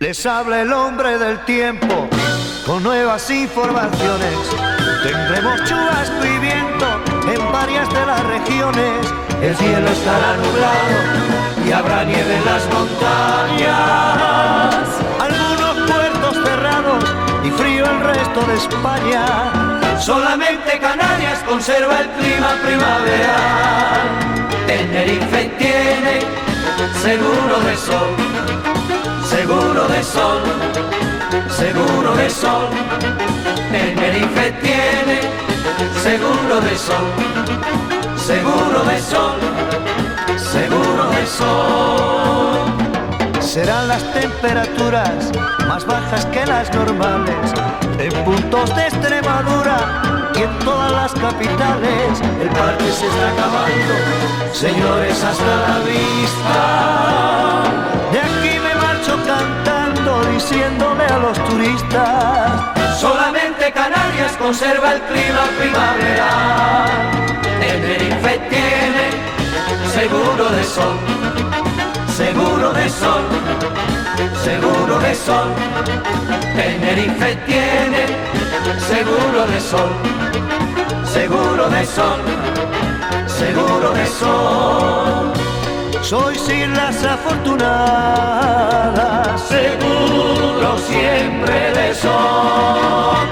Les habla el hombre del tiempo con nuevas informaciones. Tendremos chubasco y viento en varias de las regiones. El cielo estará nublado y habrá nieve en las montañas. Algunos puertos cerrados y frío el resto de España. Solamente Canarias conserva el clima primaveral. Tenerife tiene seguro de sol. Seguro de sol, seguro de sol. Tenerife tiene seguro de sol, seguro de sol, seguro de sol. Serán las temperaturas más bajas que las normales en puntos de Extremadura y en todas las capitales. El parque se está acabando, señores, hasta la vista. De aquí me marcho cantando, diciéndole a los turistas: solamente Canarias conserva el clima primaveral. Tenerife tiene seguro de sol, seguro de sol, seguro de sol. Tenerife tiene seguro de sol, seguro de sol, seguro de sol. Sois islas afortunadas, seguro siempre de sol.